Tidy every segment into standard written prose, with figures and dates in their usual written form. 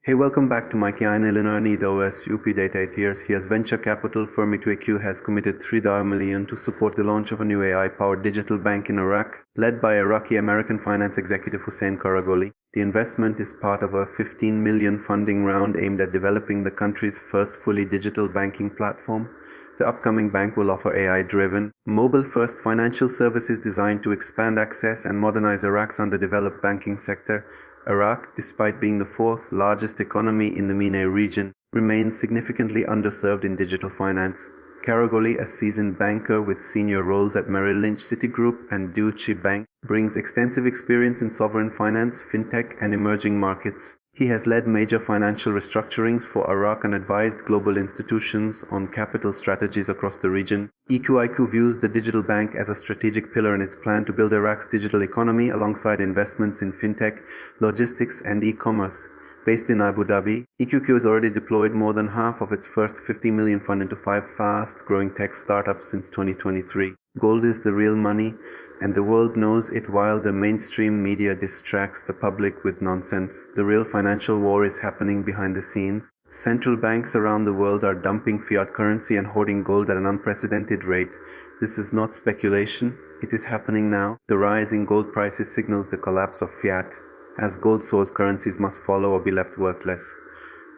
Hey, welcome back to Mikey Eineliner OS UP Data 8 years. Here's venture capital firm EQAQ has committed $3 million to support the launch of a new AI-powered digital bank in Iraq, led by Iraqi American finance executive Hussein Karagoli. The investment is part of a $15 million funding round aimed at developing the country's first fully digital banking platform. The upcoming bank will offer AI-driven, mobile-first financial services designed to expand access and modernize Iraq's underdeveloped banking sector. Iraq, despite being the fourth largest economy in the MENA region, remains significantly underserved in digital finance. Karagoli, a seasoned banker with senior roles at Merrill Lynch, Citigroup, and Deutsche Bank, brings extensive experience in sovereign finance, fintech, and emerging markets. He has led major financial restructurings for Iraq and advised global institutions on capital strategies across the region. EQIQ views the digital bank as a strategic pillar in its plan to build Iraq's digital economy alongside investments in fintech, logistics, and e-commerce. Based in Abu Dhabi, EQQ has already deployed more than half of its first $50 million fund into 5 fast-growing tech startups since 2023. Gold is the real money, and the world knows it while the mainstream media distracts the public with nonsense. The real financial war is happening behind the scenes. Central banks around the world are dumping fiat currency and hoarding gold at an unprecedented rate. This is not speculation. It is happening now. The rise in gold prices signals the collapse of fiat, as gold source currencies must follow or be left worthless.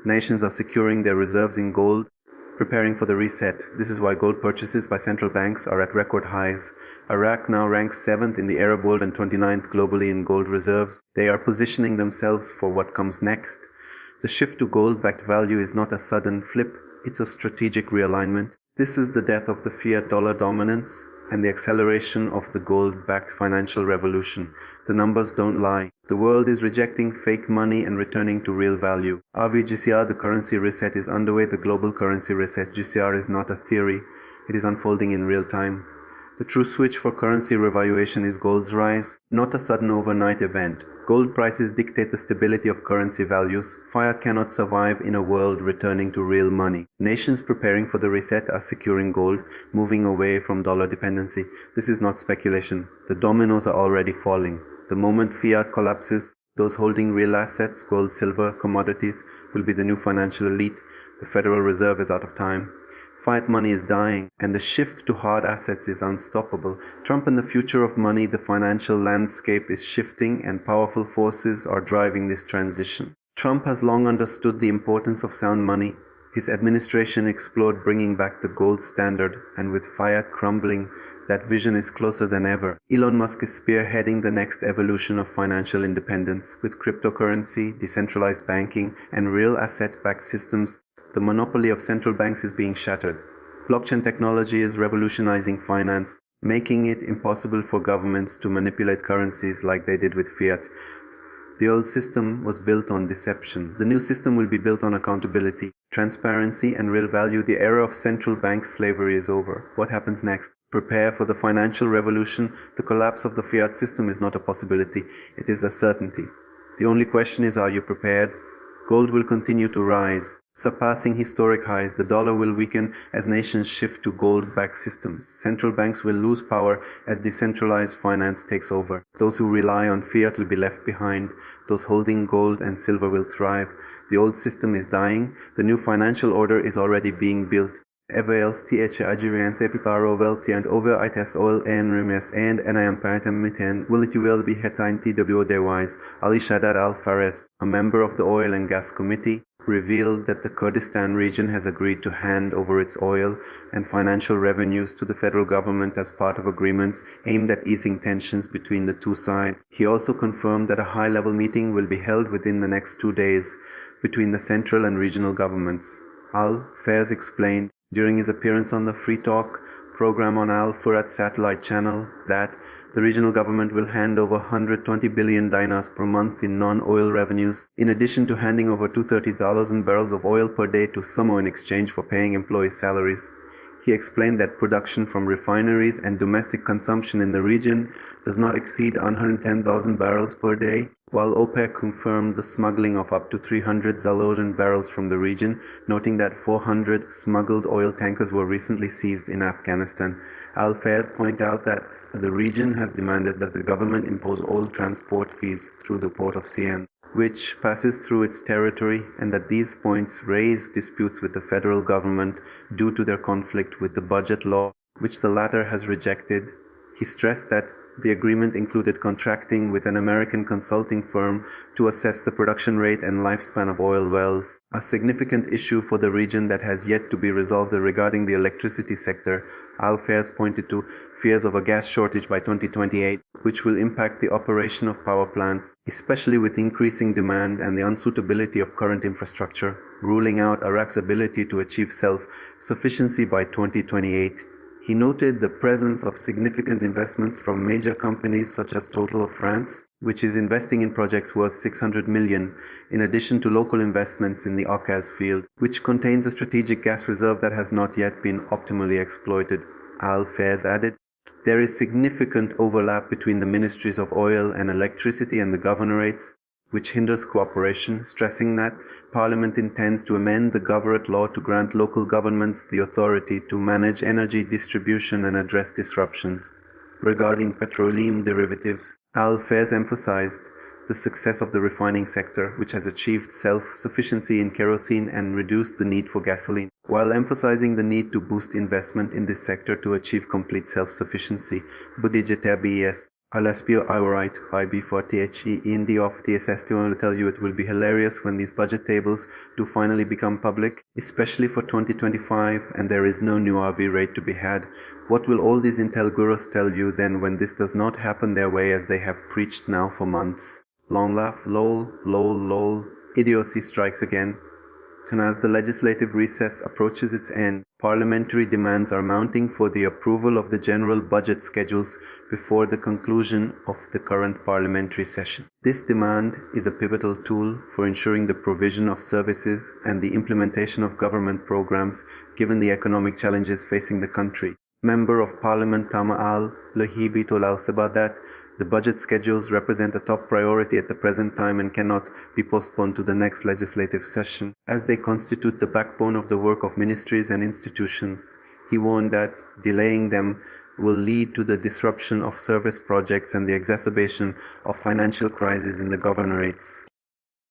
Nations are securing their reserves in gold, preparing for the reset. This is why gold purchases by central banks are at record highs. Iraq now ranks 7th in the Arab world and 29th globally in gold reserves. They are positioning themselves for what comes next. The shift to gold-backed value is not a sudden flip, it's a strategic realignment. This is the death of the fiat dollar dominance and the acceleration of the gold-backed financial revolution. The numbers don't lie. The world is rejecting fake money and returning to real value. RVGCR, the currency reset, is underway. The global currency reset, GCR, is not a theory. It is unfolding in real time. The true switch for currency revaluation is gold's rise, not a sudden overnight event. Gold prices dictate the stability of currency values. Fiat cannot survive in a world returning to real money. Nations preparing for the reset are securing gold, moving away from dollar dependency. This is not speculation. The dominoes are already falling. The moment fiat collapses, those holding real assets, gold, silver, commodities, will be the new financial elite. The Federal Reserve is out of time. Fiat money is dying, and the shift to hard assets is unstoppable. Trump and the future of money, the financial landscape is shifting, and powerful forces are driving this transition. Trump has long understood the importance of sound money. His administration explored bringing back the gold standard, and with fiat crumbling, that vision is closer than ever. Elon Musk is spearheading the next evolution of financial independence. With cryptocurrency, decentralized banking, and real asset-backed systems, the monopoly of central banks is being shattered. Blockchain technology is revolutionizing finance, making it impossible for governments to manipulate currencies like they did with fiat. The old system was built on deception. The new system will be built on accountability, transparency, and real value. The era of central bank slavery is over. What happens next? Prepare for the financial revolution. The collapse of the fiat system is not a possibility. It is a certainty. The only question is, are you prepared? Gold will continue to rise, surpassing historic highs. The dollar will weaken as nations shift to gold-backed systems. Central banks will lose power as decentralized finance takes over. Those who rely on fiat will be left behind. Those holding gold and silver will thrive. The old system is dying. The new financial order is already being built. Evaels TH Agirian Sepiparo Velti and over ites oil and remes and NIM Paritam Miten will it will be hetain TWO Dewise. Ali Shaddad Al Fares, a member of the Oil and Gas Committee, revealed that the Kurdistan region has agreed to hand over its oil and financial revenues to the federal government as part of agreements aimed at easing tensions between the two sides. He also confirmed that a high-level meeting will be held within the next 2 days between the central and regional governments. Al Fares explained during his appearance on the Free Talk program on Al Furat satellite channel that the regional government will hand over 120 billion dinars per month in non-oil revenues, in addition to handing over 230,000 barrels of oil per day to SOMO in exchange for paying employees' salaries. He explained that production from refineries and domestic consumption in the region does not exceed 110,000 barrels per day, while OPEC confirmed the smuggling of up to 300 Zaloran barrels from the region, noting that 400 smuggled oil tankers were recently seized in Afghanistan. Al Faiz pointed out that the region has demanded that the government impose oil transport fees through the port of Sian. which passes through its territory, and that these points raise disputes with the federal government due to their conflict with the budget law, which the latter has rejected. He stressed that the agreement included contracting with an American consulting firm to assess the production rate and lifespan of oil wells, a significant issue for the region that has yet to be resolved. Regarding the electricity sector, Al-Fayez pointed to fears of a gas shortage by 2028, which will impact the operation of power plants, especially with increasing demand and the unsuitability of current infrastructure, ruling out Iraq's ability to achieve self-sufficiency by 2028. He noted the presence of significant investments from major companies such as Total of France, which is investing in projects worth $600 million, in addition to local investments in the Akaz field, which contains a strategic gas reserve that has not yet been optimally exploited. Al-Fayez added, there is significant overlap between the ministries of oil and electricity and the governorates, which hinders cooperation, stressing that Parliament intends to amend the Governorate law to grant local governments the authority to manage energy distribution and address disruptions. Regarding petroleum derivatives, Al-Fayez emphasized the success of the refining sector, which has achieved self-sufficiency in kerosene and reduced the need for gasoline, while emphasizing the need to boost investment in this sector to achieve complete self-sufficiency. Budget Alaspio Iorite IB for THE Indy of TSS. I want to tell you it will be hilarious when these budget tables do finally become public, especially for 2025, and there is no new RV rate to be had. What will all these Intel gurus tell you then when this does not happen their way as they have preached now for months? Long laugh, lol, lol, lol. Idiocy strikes again. And as the legislative recess approaches its end, parliamentary demands are mounting for the approval of the general budget schedules before the conclusion of the current parliamentary session. This demand is a pivotal tool for ensuring the provision of services and the implementation of government programs given the economic challenges facing the country. Member of Parliament Tama al-Lahibi told Al-Sabah that the budget schedules represent a top priority at the present time and cannot be postponed to the next legislative session, as they constitute the backbone of the work of ministries and institutions. He warned that delaying them will lead to the disruption of service projects and the exacerbation of financial crises in the governorates.